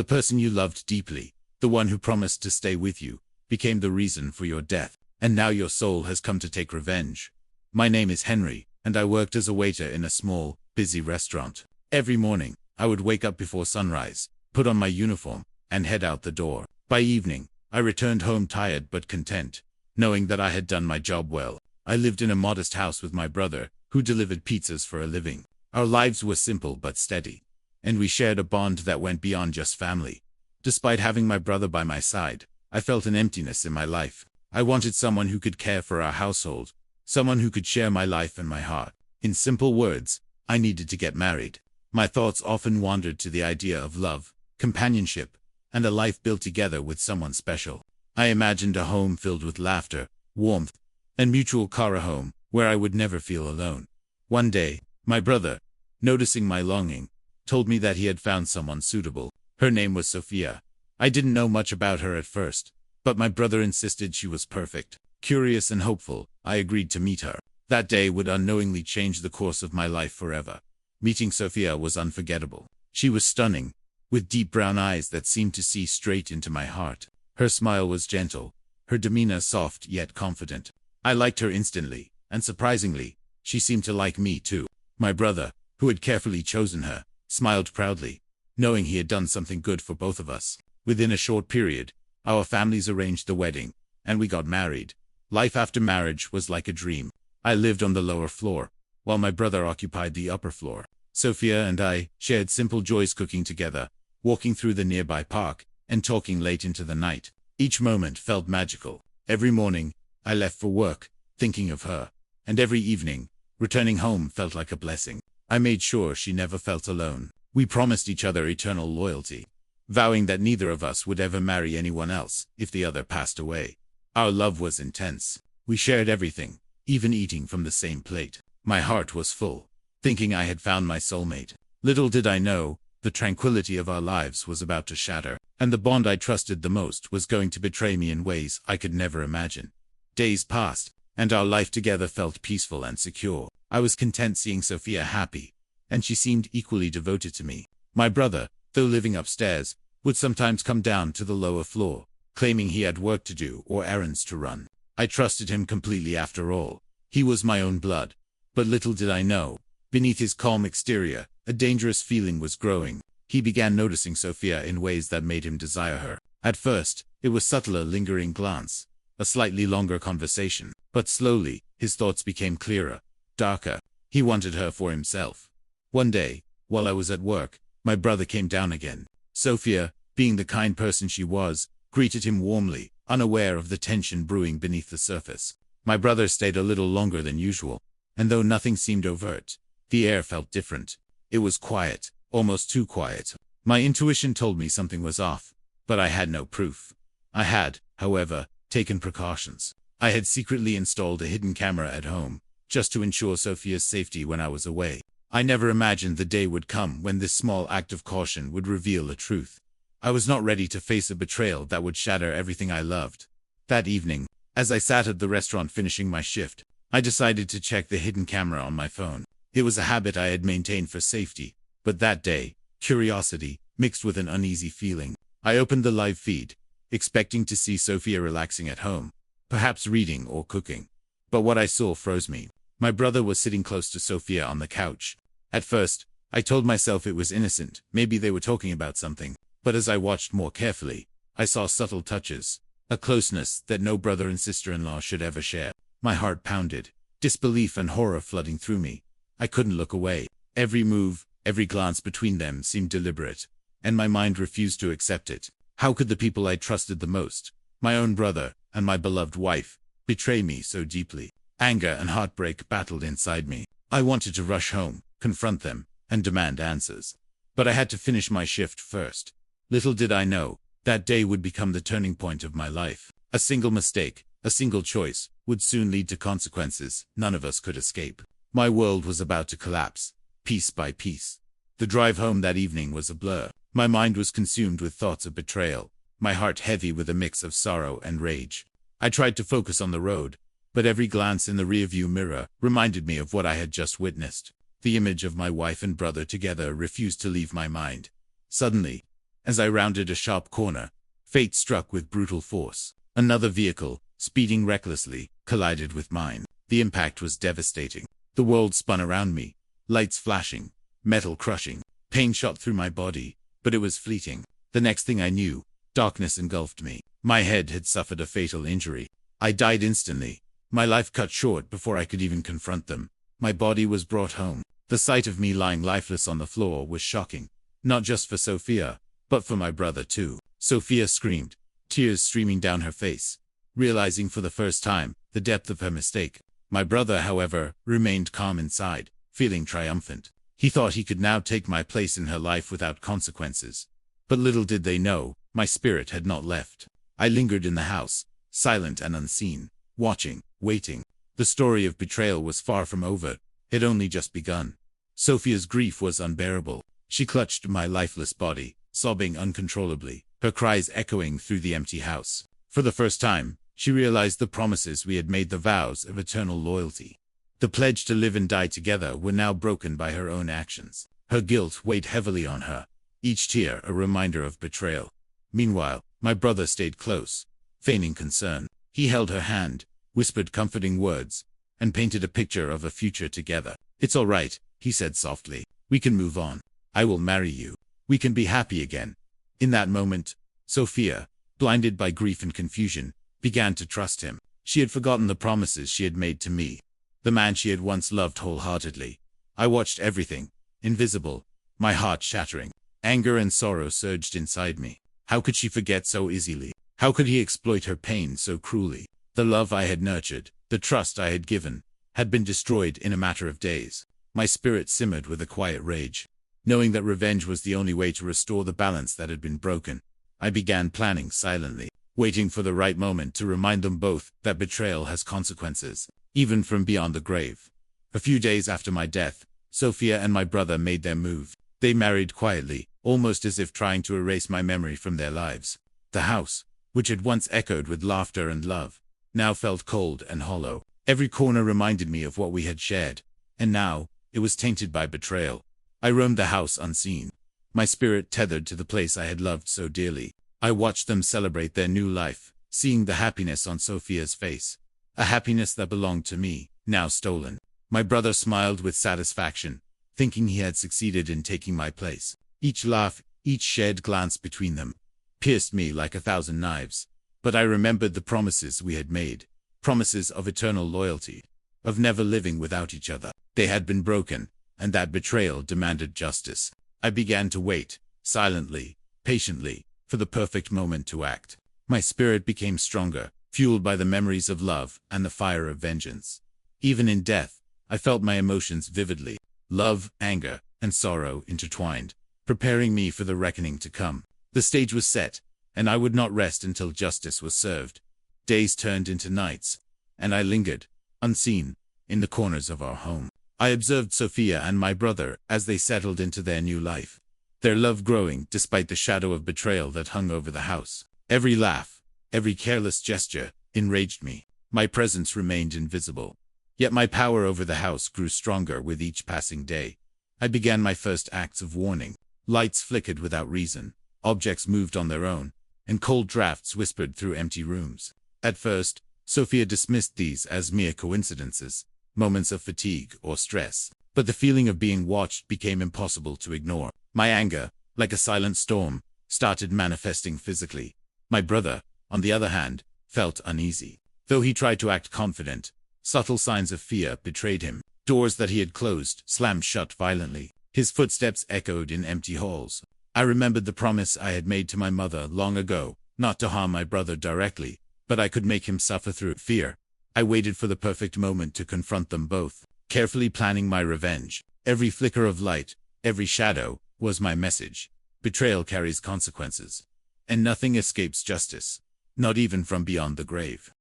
The person you loved deeply, the one who promised to stay with you, became the reason for your death, and now your soul has come to take revenge. My name is Henry, and I worked as a waiter in a small, busy restaurant. Every morning, I would wake up before sunrise, put on my uniform, and head out the door. By evening, I returned home tired but content, knowing that I had done my job well. I lived in a modest house with my brother, who delivered pizzas for a living. Our lives were simple but steady, and we shared a bond that went beyond just family. Despite having my brother by my side, I felt an emptiness in my life. I wanted someone who could care for our household, someone who could share my life and my heart. In simple words, I needed to get married. My thoughts often wandered to the idea of love, companionship, and a life built together with someone special. I imagined a home filled with laughter, warmth, and mutual care, a home where I would never feel alone. One day, my brother, noticing my longing, told me that he had found someone suitable. Her name was Sofia. I didn't know much about her at first, but my brother insisted she was perfect. Curious and hopeful, I agreed to meet her. That day would unknowingly change the course of my life forever. Meeting Sofia was unforgettable. She was stunning, with deep brown eyes that seemed to see straight into my heart. Her smile was gentle, her demeanor soft yet confident. I liked her instantly, and surprisingly, she seemed to like me too. My brother, who had carefully chosen her, smiled proudly, knowing he had done something good for both of us. Within a short period, our families arranged the wedding, and we got married. Life after marriage was like a dream. I lived on the lower floor, while my brother occupied the upper floor. Sofia and I shared simple joys, cooking together, walking through the nearby park, and talking late into the night. Each moment felt magical. Every morning, I left for work, thinking of her, and every evening, returning home felt like a blessing. I made sure she never felt alone. We promised each other eternal loyalty, vowing that neither of us would ever marry anyone else if the other passed away. Our love was intense. We shared everything, even eating from the same plate. My heart was full, thinking I had found my soulmate. Little did I know, the tranquility of our lives was about to shatter, and the bond I trusted the most was going to betray me in ways I could never imagine. Days passed, and our life together felt peaceful and secure. I was content seeing Sofia happy, and she seemed equally devoted to me. My brother, though living upstairs, would sometimes come down to the lower floor, claiming he had work to do or errands to run. I trusted him completely after all. He was my own blood. But little did I know, beneath his calm exterior, a dangerous feeling was growing. He began noticing Sofia in ways that made him desire her. At first, it was subtle, a lingering glance, a slightly longer conversation, but slowly, his thoughts became clearer, darker. He wanted her for himself. One day, while I was at work, my brother came down again. Sofia, being the kind person she was, greeted him warmly, unaware of the tension brewing beneath the surface. My brother stayed a little longer than usual, and though nothing seemed overt, the air felt different. It was quiet, almost too quiet. My intuition told me something was off, but I had no proof. I had, however, taken precautions. I had secretly installed a hidden camera at home, just to ensure Sofia's safety when I was away. I never imagined the day would come when this small act of caution would reveal the truth. I was not ready to face a betrayal that would shatter everything I loved. That evening, as I sat at the restaurant finishing my shift, I decided to check the hidden camera on my phone. It was a habit I had maintained for safety, but that day, curiosity mixed with an uneasy feeling. I opened the live feed, expecting to see Sofia relaxing at home, perhaps reading or cooking. But what I saw froze me. My brother was sitting close to Sofia on the couch. At first, I told myself it was innocent, maybe they were talking about something. But as I watched more carefully, I saw subtle touches, a closeness that no brother and sister-in-law should ever share. My heart pounded, disbelief and horror flooding through me. I couldn't look away. Every move, every glance between them seemed deliberate, and my mind refused to accept it. How could the people I trusted the most, my own brother and my beloved wife, betray me so deeply? Anger and heartbreak battled inside me. I wanted to rush home, confront them, and demand answers. But I had to finish my shift first. Little did I know, that day would become the turning point of my life. A single mistake, a single choice, would soon lead to consequences none of us could escape. My world was about to collapse, piece by piece. The drive home that evening was a blur. My mind was consumed with thoughts of betrayal, my heart heavy with a mix of sorrow and rage. I tried to focus on the road, but every glance in the rearview mirror reminded me of what I had just witnessed. The image of my wife and brother together refused to leave my mind. Suddenly, As I rounded a sharp corner, fate struck with brutal force. Another vehicle, speeding recklessly, collided with mine. The impact was devastating. The world spun around me, lights flashing, metal crushing. Pain shot through my body, but it was fleeting. The next thing I knew, darkness engulfed me. My head had suffered a fatal injury. I died instantly, my life cut short before I could even confront them. My body was brought home. The sight of me lying lifeless on the floor was shocking, not just for Sofia, but for my brother too. Sofia screamed, tears streaming down her face, realizing for the first time the depth of her mistake. My brother, however, remained calm inside, feeling triumphant. He thought he could now take my place in her life without consequences. But little did they know, my spirit had not left. I lingered in the house, silent and unseen, watching, waiting. The story of betrayal was far from over. It only just begun. Sofia's grief was unbearable. She clutched my lifeless body, sobbing uncontrollably, her cries echoing through the empty house. For the first time, she realized the promises we had made, the vows of eternal loyalty. The pledge to live and die together were now broken by her own actions. Her guilt weighed heavily on her, each tear a reminder of betrayal. Meanwhile, my brother stayed close, feigning concern. He held her hand, whispered comforting words, and painted a picture of a future together. "It's all right," he said softly. "We can move on. I will marry you. We can be happy again." In that moment, Sofia, blinded by grief and confusion, began to trust him. She had forgotten the promises she had made to me, the man she had once loved wholeheartedly. I watched everything, invisible, my heart shattering. Anger and sorrow surged inside me. How could she forget so easily? How could he exploit her pain so cruelly? The love I had nurtured, the trust I had given, had been destroyed in a matter of days. My spirit simmered with a quiet rage. Knowing that revenge was the only way to restore the balance that had been broken, I began planning silently, waiting for the right moment to remind them both that betrayal has consequences, even from beyond the grave. A few days after my death, Sofia and my brother made their move. They married quietly, almost as if trying to erase my memory from their lives. The house, which had once echoed with laughter and love, now felt cold and hollow. Every corner reminded me of what we had shared, and now, it was tainted by betrayal. I roamed the house unseen, my spirit tethered to the place I had loved so dearly. I watched them celebrate their new life, seeing the happiness on Sofia's face, a happiness that belonged to me, now stolen. My brother smiled with satisfaction, thinking he had succeeded in taking my place. Each laugh, each shared glance between them, pierced me like 1,000 knives. But I remembered the promises we had made, promises of eternal loyalty, of never living without each other. They had been broken, and that betrayal demanded justice. I began to wait, silently, patiently, for the perfect moment to act. My spirit became stronger, fueled by the memories of love and the fire of vengeance. Even in death, I felt my emotions vividly. Love, anger, and sorrow intertwined, preparing me for the reckoning to come. The stage was set, and I would not rest until justice was served. Days turned into nights, and I lingered, unseen, in the corners of our home. I observed Sofia and my brother as they settled into their new life, their love growing despite the shadow of betrayal that hung over the house. Every laugh, every careless gesture, enraged me. My presence remained invisible, yet my power over the house grew stronger with each passing day. I began my first acts of warning. Lights flickered without reason, objects moved on their own, and cold drafts whispered through empty rooms. At first, Sofia dismissed these as mere coincidences, moments of fatigue or stress. But the feeling of being watched became impossible to ignore. My anger, like a silent storm, started manifesting physically. My brother, on the other hand, felt uneasy. Though he tried to act confident, subtle signs of fear betrayed him. Doors that he had closed slammed shut violently. His footsteps echoed in empty halls. I remembered the promise I had made to my mother long ago, not to harm my brother directly, but I could make him suffer through fear. I waited for the perfect moment to confront them both, carefully planning my revenge. Every flicker of light, every shadow, was my message. Betrayal carries consequences, and nothing escapes justice, not even from beyond the grave.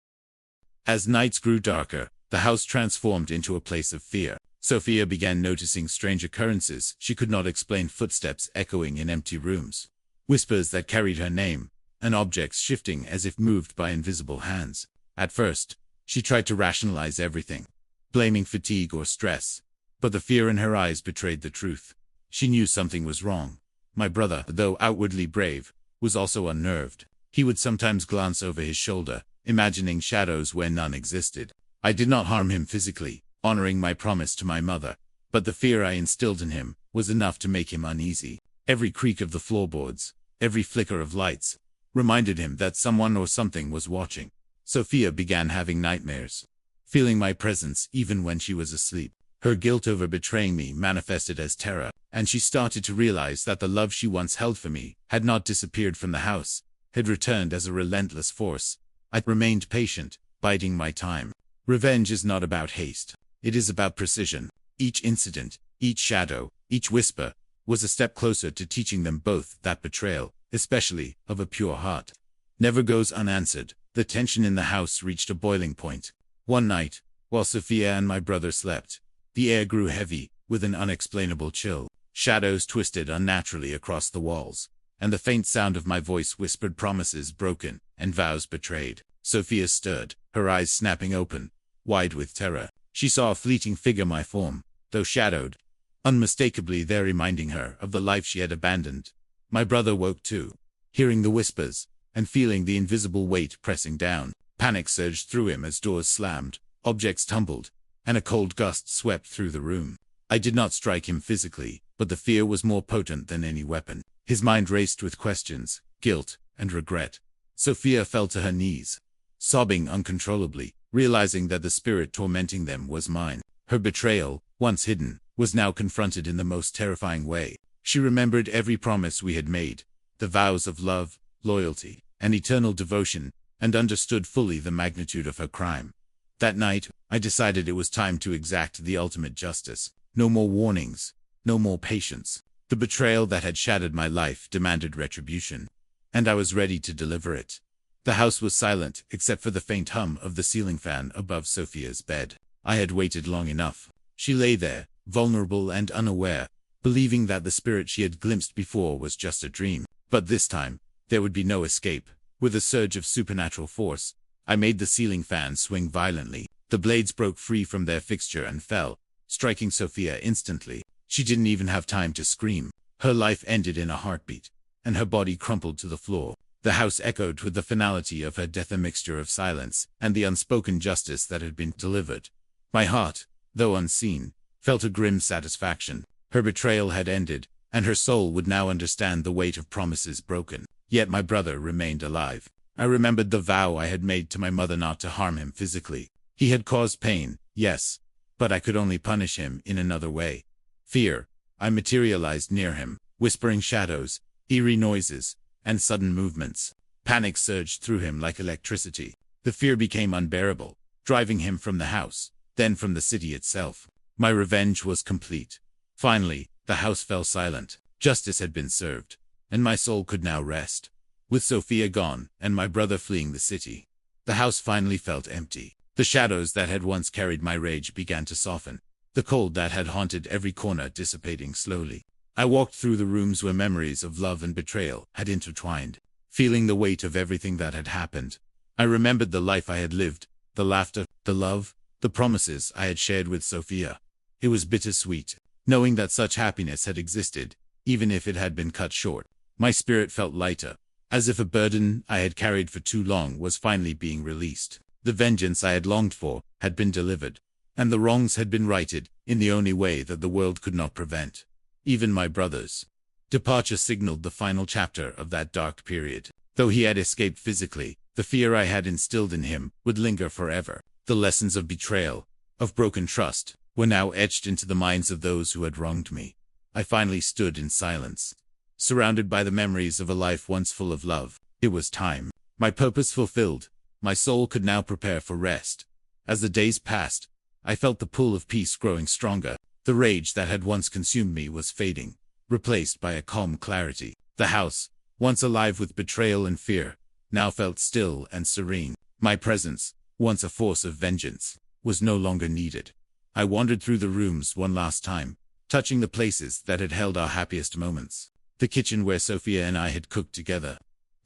As nights grew darker, the house transformed into a place of fear. Sofia began noticing strange occurrences she could not explain: footsteps echoing in empty rooms, whispers that carried her name, and objects shifting as if moved by invisible hands. At first, she tried to rationalize everything, blaming fatigue or stress, but the fear in her eyes betrayed the truth. She knew something was wrong. My brother, though outwardly brave, was also unnerved. He would sometimes glance over his shoulder, imagining shadows where none existed. I did not harm him physically, honoring my promise to my mother, but the fear I instilled in him was enough to make him uneasy. Every creak of the floorboards, every flicker of lights, reminded him that someone or something was watching. Sofia began having nightmares, feeling my presence even when she was asleep. Her guilt over betraying me manifested as terror, and she started to realize that the love she once held for me had not disappeared from the house, had returned as a relentless force. I remained patient, biding my time. Revenge is not about haste. It is about precision. Each incident, each shadow, each whisper, was a step closer to teaching them both that betrayal, especially of a pure heart, never goes unanswered. The tension in the house reached a boiling point. One night, while Sofia and my brother slept, the air grew heavy, with an unexplainable chill. Shadows twisted unnaturally across the walls, and the faint sound of my voice whispered promises broken and vows betrayed. Sofia stirred, her eyes snapping open, wide with terror. She saw a fleeting figure my form, though shadowed, unmistakably there, reminding her of the life she had abandoned. My brother woke too, hearing the whispers, and feeling the invisible weight pressing down. Panic surged through him as doors slammed, objects tumbled, and a cold gust swept through the room. I did not strike him physically, but the fear was more potent than any weapon. His mind raced with questions, guilt, and regret. Sofia fell to her knees, sobbing uncontrollably, realizing that the spirit tormenting them was mine. Her betrayal, once hidden, was now confronted in the most terrifying way. She remembered every promise we had made, the vows of love, loyalty, and eternal devotion, and understood fully the magnitude of her crime. That night, I decided it was time to exact the ultimate justice. No more warnings, no more patience. The betrayal that had shattered my life demanded retribution, and I was ready to deliver it. The house was silent, except for the faint hum of the ceiling fan above Sofia's bed. I had waited long enough. She lay there, vulnerable and unaware, believing that the spirit she had glimpsed before was just a dream. But this time, there would be no escape. With a surge of supernatural force, I made the ceiling fan swing violently. The blades broke free from their fixture and fell, striking Sofia instantly. She didn't even have time to scream. Her life ended in a heartbeat, and her body crumpled to the floor. The house echoed with the finality of her death, a mixture of silence and the unspoken justice that had been delivered. My heart, though unseen, felt a grim satisfaction. Her betrayal had ended, and her soul would now understand the weight of promises broken. Yet my brother remained alive. I remembered the vow I had made to my mother not to harm him physically. He had caused pain, yes, but I could only punish him in another way. Fear. I materialized near him, whispering shadows, eerie noises, and sudden movements. Panic surged through him like electricity. The fear became unbearable, driving him from the house, then from the city itself. My revenge was complete. Finally, the house fell silent. Justice had been served, and my soul could now rest. With Sofia gone, and my brother fleeing the city, the house finally felt empty. The shadows that had once carried my rage began to soften, the cold that had haunted every corner dissipating slowly. I walked through the rooms where memories of love and betrayal had intertwined, feeling the weight of everything that had happened. I remembered the life I had lived, the laughter, the love, the promises I had shared with Sofia. It was bittersweet, knowing that such happiness had existed, even if it had been cut short. My spirit felt lighter, as if a burden I had carried for too long was finally being released. The vengeance I had longed for had been delivered, and the wrongs had been righted in the only way that the world could not prevent. Even my brother's departure signaled the final chapter of that dark period. Though he had escaped physically, the fear I had instilled in him would linger forever. The lessons of betrayal, of broken trust, were now etched into the minds of those who had wronged me. I finally stood in silence, surrounded by the memories of a life once full of love. It was time. My purpose fulfilled, my soul could now prepare for rest. As the days passed, I felt the pull of peace growing stronger. The rage that had once consumed me was fading, replaced by a calm clarity. The house, once alive with betrayal and fear, now felt still and serene. My presence, once a force of vengeance, was no longer needed. I wandered through the rooms one last time, touching the places that had held our happiest moments. The kitchen where Sofia and I had cooked together,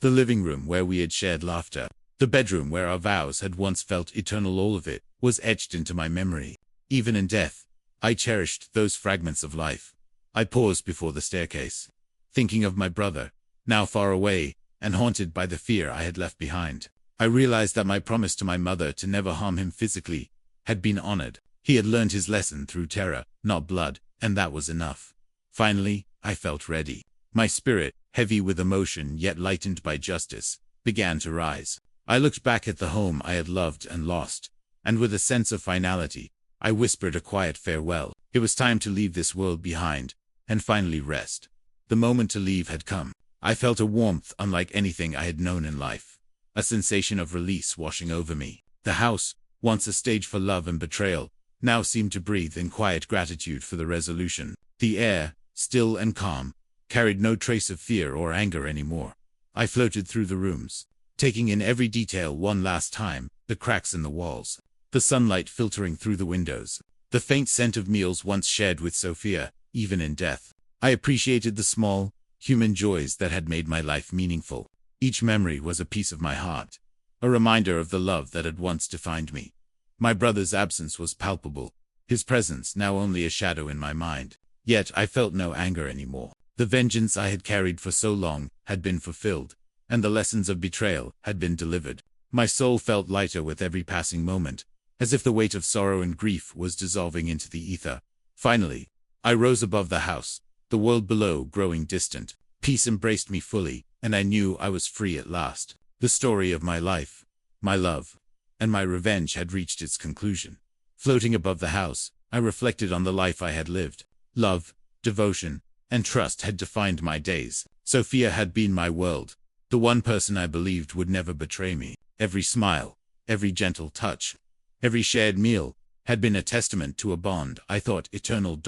the living room where we had shared laughter, the bedroom where our vows had once felt eternal. All of it was etched into my memory. Even in death, I cherished those fragments of life. I paused before the staircase, thinking of my brother, now far away, and haunted by the fear I had left behind. I realized that my promise to my mother to never harm him physically had been honored. He had learned his lesson through terror, not blood, and that was enough. Finally, I felt ready. My spirit, heavy with emotion yet lightened by justice, began to rise. I looked back at the home I had loved and lost, and with a sense of finality, I whispered a quiet farewell. It was time to leave this world behind, and finally rest. The moment to leave had come. I felt a warmth unlike anything I had known in life, a sensation of release washing over me. The house, once a stage for love and betrayal, now seemed to breathe in quiet gratitude for the resolution. The air, still and calm, carried no trace of fear or anger anymore. I floated through the rooms, taking in every detail one last time, the cracks in the walls, the sunlight filtering through the windows, the faint scent of meals once shared with Sofia, even in death. I appreciated the small, human joys that had made my life meaningful. Each memory was a piece of my heart, a reminder of the love that had once defined me. My brother's absence was palpable, his presence now only a shadow in my mind. Yet I felt no anger anymore. The vengeance I had carried for so long had been fulfilled, and the lessons of betrayal had been delivered. My soul felt lighter with every passing moment, as if the weight of sorrow and grief was dissolving into the ether. Finally, I rose above the house, the world below growing distant. Peace embraced me fully, and I knew I was free at last. The story of my life, my love, and my revenge had reached its conclusion. Floating above the house, I reflected on the life I had lived. Love, devotion, and trust had defined my days. Sofia had been my world, the one person I believed would never betray me. Every smile, every gentle touch, every shared meal, had been a testament to a bond I thought eternal.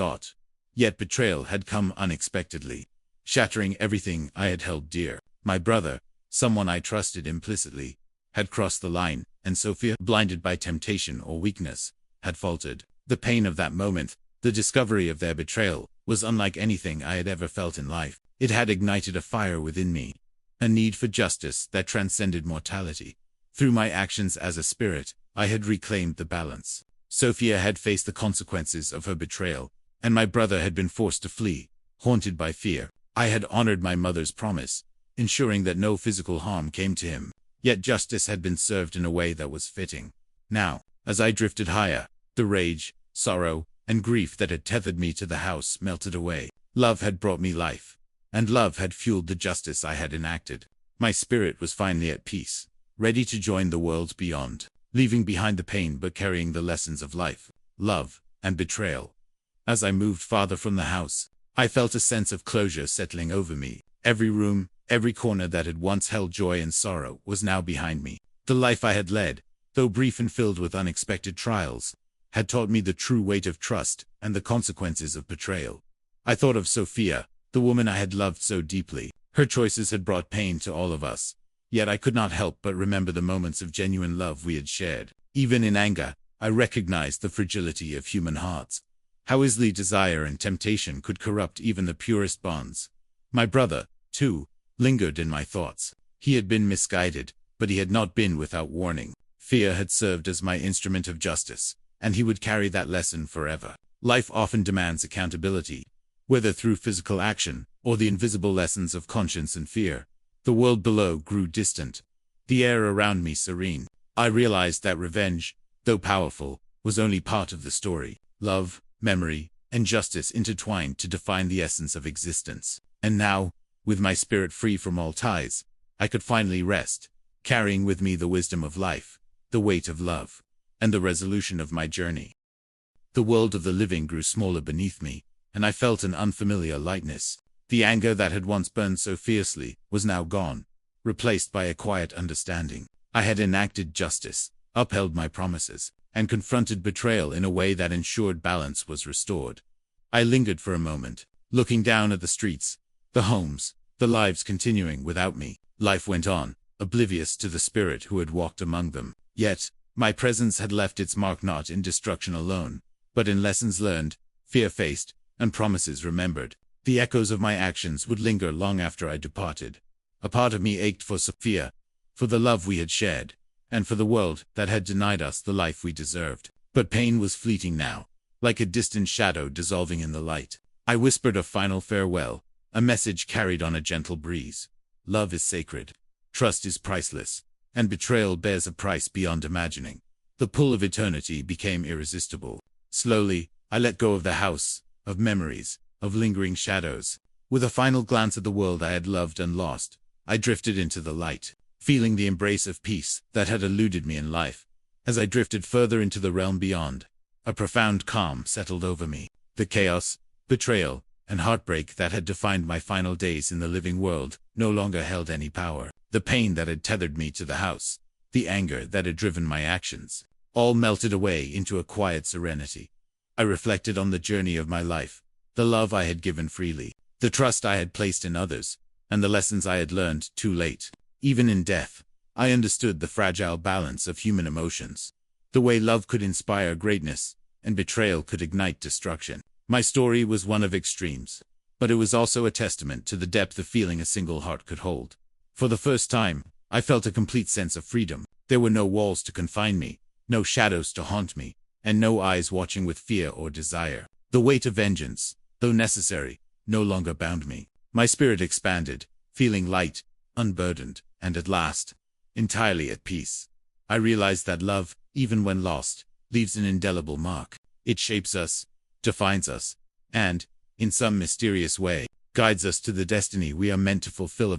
Yet betrayal had come unexpectedly, shattering everything I had held dear. My brother, someone I trusted implicitly, had crossed the line, and Sofia, blinded by temptation or weakness, had faltered. The pain of that moment, the discovery of their betrayal, was unlike anything I had ever felt in life. It had ignited a fire within me, a need for justice that transcended mortality. Through my actions as a spirit, I had reclaimed the balance. Sofia had faced the consequences of her betrayal, and my brother had been forced to flee, haunted by fear. I had honored my mother's promise, ensuring that no physical harm came to him. Yet justice had been served in a way that was fitting. Now, as I drifted higher, the rage, sorrow, and grief that had tethered me to the house melted away. Love had brought me life, and love had fueled the justice I had enacted. My spirit was finally at peace, ready to join the world beyond, leaving behind the pain but carrying the lessons of life, love, and betrayal. As I moved farther from the house, I felt a sense of closure settling over me. Every room, every corner that had once held joy and sorrow was now behind me. The life I had led, though brief and filled with unexpected trials, had taught me the true weight of trust and the consequences of betrayal. I thought of Sofia, the woman I had loved so deeply. Her choices had brought pain to all of us, yet I could not help but remember the moments of genuine love we had shared. Even in anger, I recognized the fragility of human hearts, how easily desire and temptation could corrupt even the purest bonds. My brother, too, lingered in my thoughts. He had been misguided, but he had not been without warning. Fear had served as my instrument of justice, and he would carry that lesson forever. Life often demands accountability, whether through physical action or the invisible lessons of conscience and fear. The world below grew distant, the air around me serene. I realized that revenge, though powerful, was only part of the story. Love, memory, and justice intertwined to define the essence of existence. And now, with my spirit free from all ties, I could finally rest, carrying with me the wisdom of life, the weight of love, and the resolution of my journey. The world of the living grew smaller beneath me, and I felt an unfamiliar lightness. The anger that had once burned so fiercely was now gone, replaced by a quiet understanding. I had enacted justice, upheld my promises, and confronted betrayal in a way that ensured balance was restored. I lingered for a moment, looking down at the streets, the homes, the lives continuing without me. Life went on, oblivious to the spirit who had walked among them. Yet, my presence had left its mark not in destruction alone, but in lessons learned, fear faced, and promises remembered. The echoes of my actions would linger long after I departed. A part of me ached for Sofia, for the love we had shared, and for the world that had denied us the life we deserved. But pain was fleeting now, like a distant shadow dissolving in the light. I whispered a final farewell, a message carried on a gentle breeze. Love is sacred. Trust is priceless. And betrayal bears a price beyond imagining. The pull of eternity became irresistible. Slowly, I let go of the house, of memories, of lingering shadows. With a final glance at the world I had loved and lost, I drifted into the light, feeling the embrace of peace that had eluded me in life. As I drifted further into the realm beyond, a profound calm settled over me. The chaos, betrayal, and heartbreak that had defined my final days in the living world no longer held any power. The pain that had tethered me to the house, the anger that had driven my actions, all melted away into a quiet serenity. I reflected on the journey of my life, the love I had given freely, the trust I had placed in others, and the lessons I had learned too late. Even in death, I understood the fragile balance of human emotions, the way love could inspire greatness, and betrayal could ignite destruction. My story was one of extremes, but it was also a testament to the depth of feeling a single heart could hold. For the first time, I felt a complete sense of freedom. There were no walls to confine me, no shadows to haunt me, and no eyes watching with fear or desire. The weight of vengeance, though necessary, no longer bound me. My spirit expanded, feeling light, unburdened, and at last, entirely at peace. I realized that love, even when lost, leaves an indelible mark. It shapes us, defines us, and, in some mysterious way, guides us to the destiny we are meant to fulfill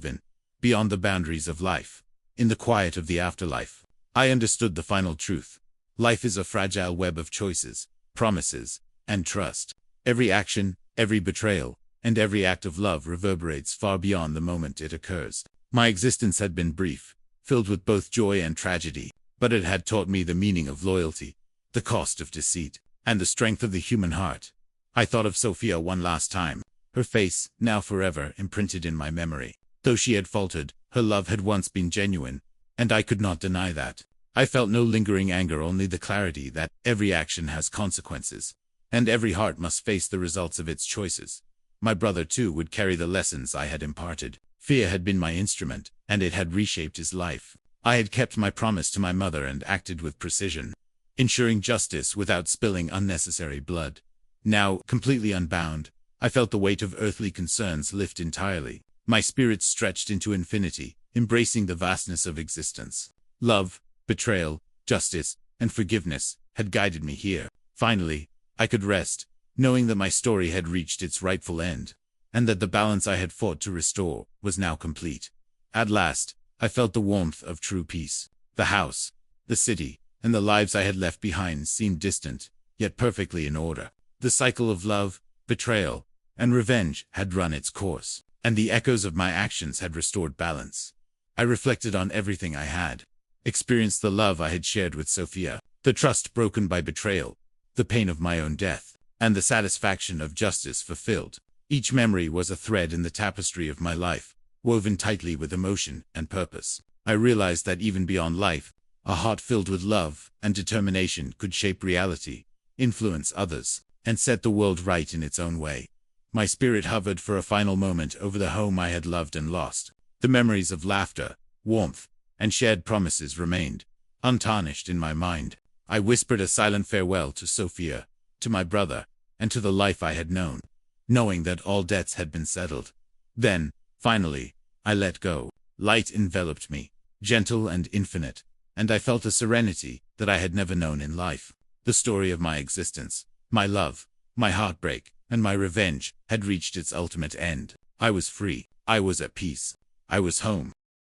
beyond the boundaries of life. In the quiet of the afterlife, I understood the final truth. Life is a fragile web of choices, promises, and trust. Every action, every betrayal, and every act of love reverberates far beyond the moment it occurs. My existence had been brief, filled with both joy and tragedy, but it had taught me the meaning of loyalty, the cost of deceit, and the strength of the human heart. I thought of Sofia one last time, her face, now forever imprinted in my memory. Though she had faltered, her love had once been genuine, and I could not deny that. I felt no lingering anger, only the clarity that every action has consequences, and every heart must face the results of its choices. My brother, too, would carry the lessons I had imparted. Fear had been my instrument, and it had reshaped his life. I had kept my promise to my mother and acted with precision, ensuring justice without spilling unnecessary blood. Now, completely unbound, I felt the weight of earthly concerns lift entirely. My spirit stretched into infinity, embracing the vastness of existence. Love, betrayal, justice, and forgiveness had guided me here. Finally, I could rest, knowing that my story had reached its rightful end, and that the balance I had fought to restore was now complete. At last, I felt the warmth of true peace. The house, the city, and the lives I had left behind seemed distant, yet perfectly in order. The cycle of love, betrayal, and revenge had run its course, and the echoes of my actions had restored balance. I reflected on everything I had experienced: the love I had shared with Sofia, the trust broken by betrayal, the pain of my own death, and the satisfaction of justice fulfilled. Each memory was a thread in the tapestry of my life, woven tightly with emotion and purpose. I realized that even beyond life, a heart filled with love and determination could shape reality, influence others, and set the world right in its own way. My spirit hovered for a final moment over the home I had loved and lost. The memories of laughter, warmth, and shared promises remained untarnished in my mind. I whispered a silent farewell to Sofia, to my brother, and to the life I had known, knowing that all debts had been settled. Then, finally, I let go. Light enveloped me, gentle and infinite, and I felt a serenity that I had never known in life. The story of my existence, my love, my heartbreak, and my revenge had reached its ultimate end. I was free. I was at peace. I was home.